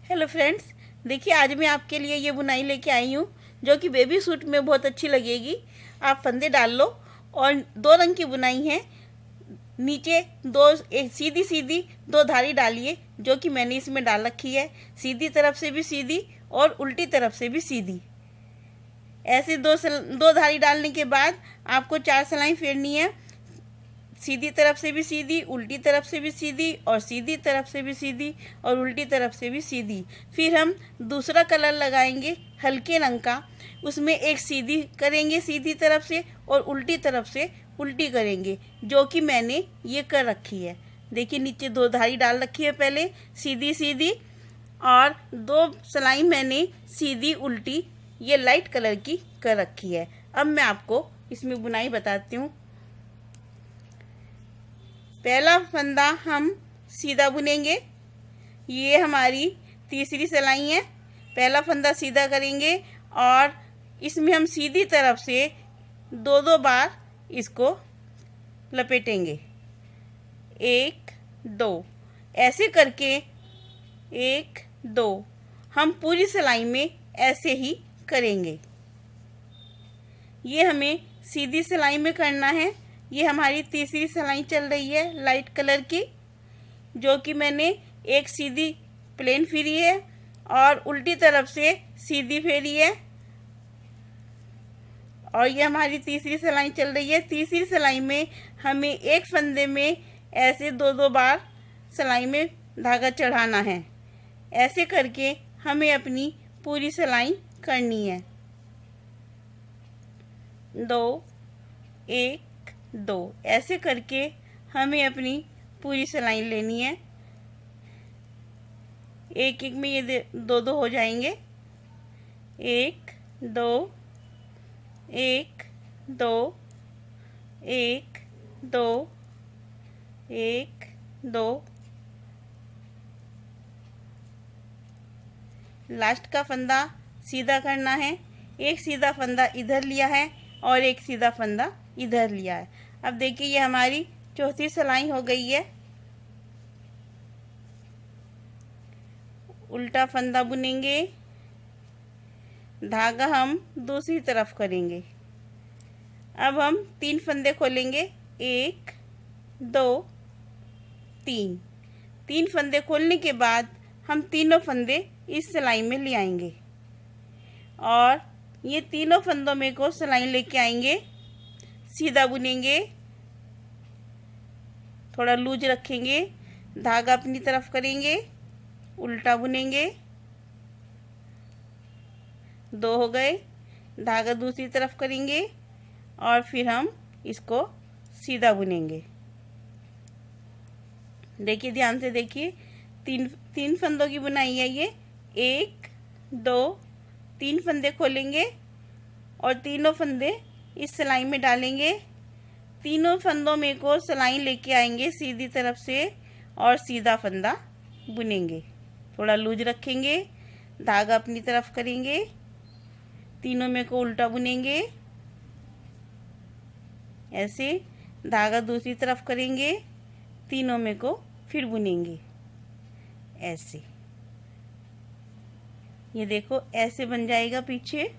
Hello friends, देखिए आज मैं आपके लिए ये बुनाई लेके आई हूँ जो कि बेबी सूट में बहुत अच्छी लगेगी। आप फंदे डाल लो और दो रंग की बुनाई है। नीचे दो एक सीधी सीधी दो धारी डालिए जो कि मैंने इसमें डाल रखी है। सीधी तरफ से भी सीधी और उल्टी तरफ से भी सीधी। ऐसे दो धारी डालने के बाद आपको 4 सिलाई फेरनी है। सीधी तरफ से भी सीधी, उल्टी तरफ से भी सीधी और सीधी तरफ से भी सीधी और उल्टी तरफ से भी सीधी। फिर हम दूसरा कलर लगाएंगे हल्के रंग का। उसमें एक सीधी करेंगे सीधी तरफ से और उल्टी तरफ से उल्टी करेंगे जो कि मैंने ये कर रखी है। देखिए नीचे दो धारी डाल रखी है पहले सीधी सीधी और दो सिलाई मैंने सीधी उल्टी ये लाइट कलर की कर रखी है। अब मैं आपको इसमें बुनाई बताती हूँ। पहला फंदा हम सीधा बुनेंगे। ये हमारी तीसरी सिलाई है। पहला फंदा सीधा करेंगे और इसमें हम सीधी तरफ से दो दो बार इसको लपेटेंगे। 1 2 ऐसे करके 1 2 हम पूरी सिलाई में ऐसे ही करेंगे। ये हमें सीधी सिलाई में करना है। ये हमारी तीसरी सिलाई चल रही है लाइट कलर की, जो कि मैंने एक सीधी प्लेन फेरी है और उल्टी तरफ से सीधी फेरी है। और ये हमारी तीसरी सिलाई चल रही है। तीसरी सिलाई में हमें एक फंदे में ऐसे दो दो बार सिलाई में धागा चढ़ाना है। ऐसे करके हमें अपनी पूरी सिलाई करनी है। 2 1 2 ऐसे करके हमें अपनी पूरी सिलाई लेनी है। एक एक में ये दो दो हो जाएंगे। 1 2 1 2 1 2 1 2। लास्ट का फंदा सीधा करना है। एक सीधा फंदा इधर लिया है और एक सीधा फंदा इधर लिया है। अब देखिए ये हमारी चौथी सिलाई हो गई है। उल्टा फंदा बुनेंगे, धागा हम दूसरी तरफ करेंगे। अब हम 3 फंदे खोलेंगे। 1 2 3। 3 फंदे खोलने के बाद हम तीनों फंदे इस सिलाई में ले आएंगे और ये तीनों फंदों में को सिलाई लेके आएंगे। सीधा बुनेंगे, थोड़ा लूज रखेंगे, धागा अपनी तरफ करेंगे, उल्टा बुनेंगे। 2 हो गए। धागा दूसरी तरफ करेंगे और फिर हम इसको सीधा बुनेंगे। देखिए ध्यान से देखिए, तीन फंदों की बुनाई है ये। 1 2 3 फंदे खोलेंगे और तीनों फंदे इस सिलाई में डालेंगे। तीनों फंदों में को सिलाई लेके आएंगे सीधी तरफ से और सीधा फंदा बुनेंगे। थोड़ा लूज रखेंगे, धागा अपनी तरफ करेंगे, तीनों में को उल्टा बुनेंगे। ऐसे धागा दूसरी तरफ करेंगे, तीनों में को फिर बुनेंगे। ऐसे ये देखो ऐसे बन जाएगा पीछे।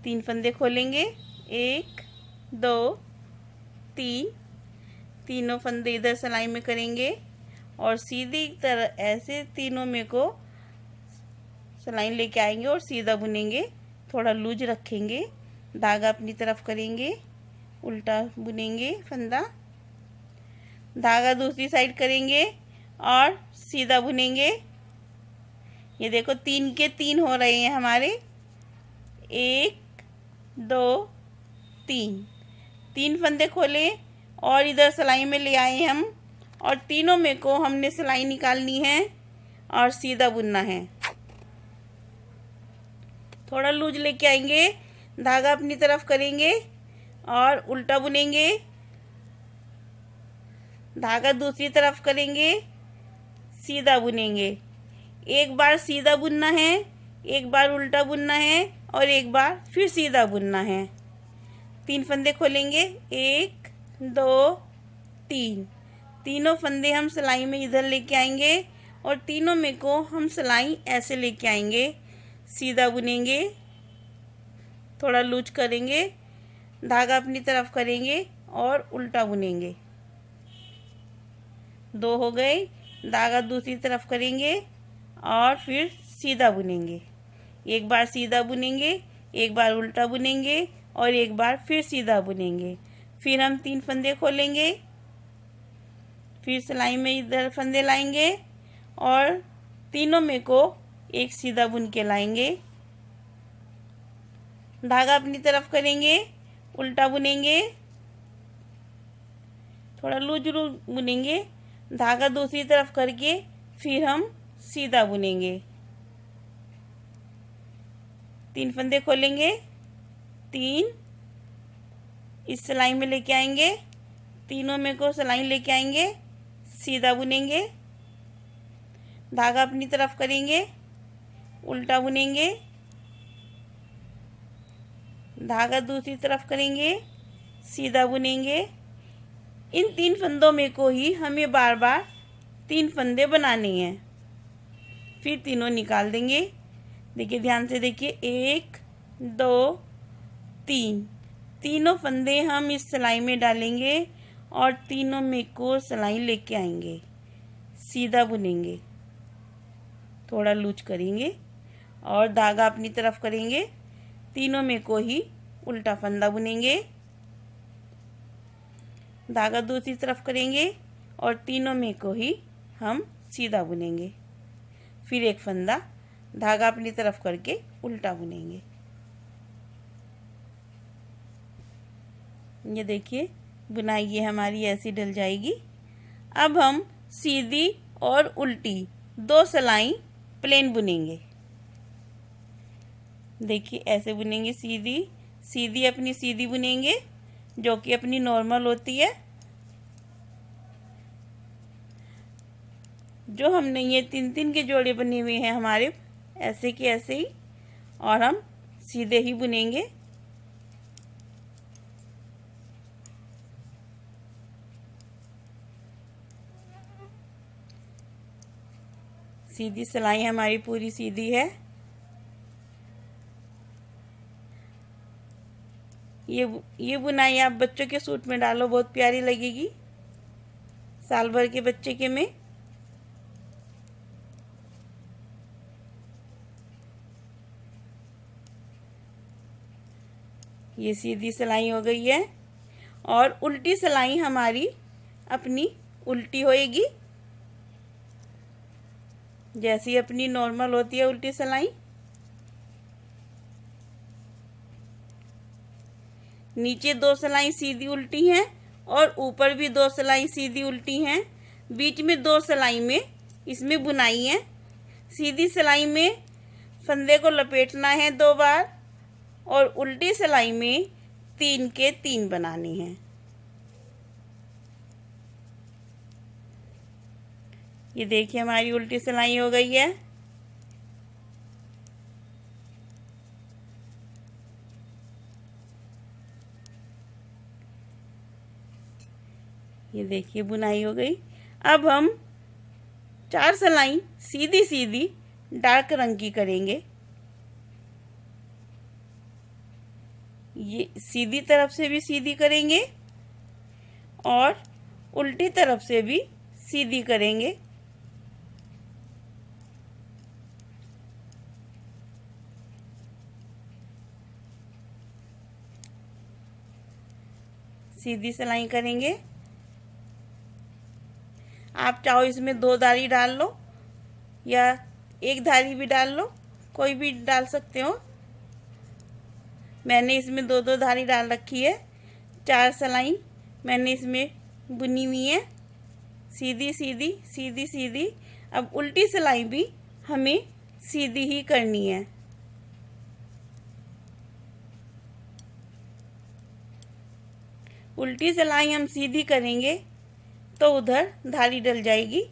3 फंदे खोलेंगे। 1 2 3। तीनों फंदे इधर सिलाई में करेंगे और सीधी तरह ऐसे तीनों में को सिलाई लेके आएंगे और सीधा बुनेंगे। थोड़ा लूज रखेंगे, धागा अपनी तरफ करेंगे, उल्टा बुनेंगे फंदा, धागा दूसरी साइड करेंगे और सीधा बुनेंगे। ये देखो 3 के 3 हो रहे हैं हमारे। 1 2 3। 3 फंदे खोले और इधर सिलाई में ले आए हम और तीनों में को हमने सिलाई निकालनी है और सीधा बुनना है। थोड़ा लूज लेके आएंगे, धागा अपनी तरफ करेंगे और उल्टा बुनेंगे, धागा दूसरी तरफ करेंगे, सीधा बुनेंगे। एक बार सीधा बुनना है, एक बार उल्टा बुनना है और एक बार फिर सीधा बुनना है। 3 फंदे खोलेंगे। 1 2 3। तीनों फंदे हम सिलाई में इधर लेके आएंगे और तीनों में को हम सिलाई ऐसे लेके आएंगे, सीधा बुनेंगे, थोड़ा लूज करेंगे, धागा अपनी तरफ करेंगे और उल्टा बुनेंगे। 2 हो गए, धागा दूसरी तरफ करेंगे और फिर सीधा बुनेंगे। एक बार सीधा बुनेंगे, एक बार उल्टा बुनेंगे और एक बार फिर सीधा बुनेंगे। फिर हम 3 फंदे खोलेंगे, फिर सिलाई में इधर फंदे लाएंगे और तीनों में को एक सीधा बुन के लाएंगे, धागा अपनी तरफ करेंगे, उल्टा बुनेंगे, थोड़ा लूज लूज बुनेंगे, धागा दूसरी तरफ करके फिर हम सीधा बुनेंगे। 3 फंदे खोलेंगे, 3 इस सिलाई में लेके आएंगे, तीनों में को सिलाई लेके आएंगे, सीधा बुनेंगे, धागा अपनी तरफ करेंगे, उल्टा बुनेंगे, धागा दूसरी तरफ करेंगे, सीधा बुनेंगे। इन 3 फंदों में को ही हमें बार बार 3 फंदे बनाने हैं। फिर तीनों निकाल देंगे। देखिए, ध्यान से देखिए, 1 2 3, तीनों फंदे हम इस सिलाई में डालेंगे और तीनों में को सिलाई लेके आएंगे, सीधा बुनेंगे, थोड़ा लूज करेंगे और धागा अपनी तरफ करेंगे, तीनों में को ही उल्टा फंदा बुनेंगे, धागा दूसरी तरफ करेंगे और तीनों में को ही हम सीधा बुनेंगे। फिर एक फंदा, धागा अपनी तरफ करके उल्टा बुनेंगे। ये देखिए, बुनाई ये हमारी ऐसी डल जाएगी। अब हम सीधी और उल्टी 2 सिलाई प्लेन बुनेंगे। देखिए, ऐसे बुनेंगे, सीधी सीधी अपनी सीधी बुनेंगे जो कि अपनी नॉर्मल होती है। जो हमने ये 3-3 के जोड़े बने हुए हैं हमारे, ऐसे के ऐसे ही, और हम सीधे ही बुनेंगे। सीधी सिलाई हमारी पूरी सीधी है। ये बुनाई आप बच्चों के सूट में डालो, बहुत प्यारी लगेगी, साल भर के बच्चे के में। ये सीधी सिलाई हो गई है और उल्टी सिलाई हमारी अपनी उल्टी होएगी, जैसी अपनी नॉर्मल होती है उल्टी सिलाई। नीचे 2 सिलाई सीधी उल्टी हैं और ऊपर भी 2 सिलाई सीधी उल्टी हैं। बीच में 2 सिलाई में इसमें बुनाई है। सीधी सिलाई में फंदे को लपेटना है 2 बार और उल्टी सिलाई में 3 के 3 बनाने हैं। ये देखिए, हमारी उल्टी सिलाई हो गई है। ये देखिए, बुनाई हो गई। अब हम 4 सिलाई सीधी सीधी डार्क रंग की करेंगे। ये सीधी तरफ से भी सीधी करेंगे और उल्टी तरफ से भी सीधी करेंगे। सीधी सिलाई करेंगे। आप चाहो इसमें 2 धारी डाल लो या 1 धारी भी डाल लो, कोई भी डाल सकते हो। मैंने इसमें 2-2 धारी डाल रखी है। 4 सिलाई मैंने इसमें बुनी हुई है, सीधी सीधी सीधी सीधी। अब उल्टी सिलाई भी हमें सीधी ही करनी है। उल्टी सिलाई हम सीधी करेंगे तो उधर धारी डल जाएगी।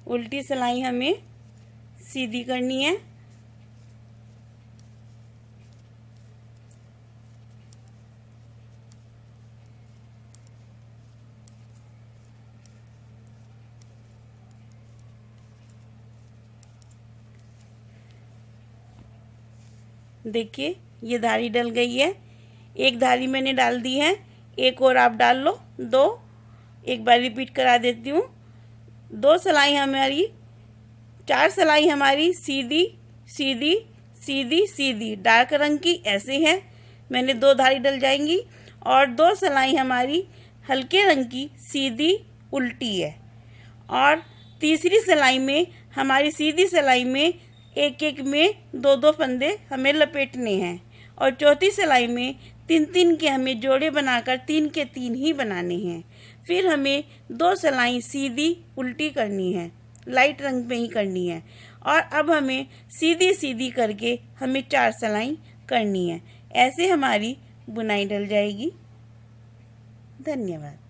उल्टी सिलाई हमें सीधी करनी है। देखिए ये धारी डल गई है। एक धारी मैंने डाल दी है, एक और आप डाल लो, दो। एक बार रिपीट करा देती हूँ। 2 सिलाई हमारी, 4 सिलाई हमारी सीधी सीधी सीधी सीधी डार्क रंग की ऐसे है, मैंने 2 धारी डल जाएंगी। और 2 सिलाई हमारी हल्के रंग की सीधी उल्टी है। और तीसरी सिलाई में हमारी सीधी सिलाई में एक एक में 2 फंदे हमें लपेटने हैं। और चौथी सिलाई में 3 के हमें जोड़े बनाकर 3 के 3 ही बनाने हैं। फिर हमें 2 सिलाई सीधी उल्टी करनी है, लाइट रंग में ही करनी है। और अब हमें सीधी सीधी करके हमें 4 सिलाई करनी है। ऐसे हमारी बुनाई डल जाएगी। धन्यवाद।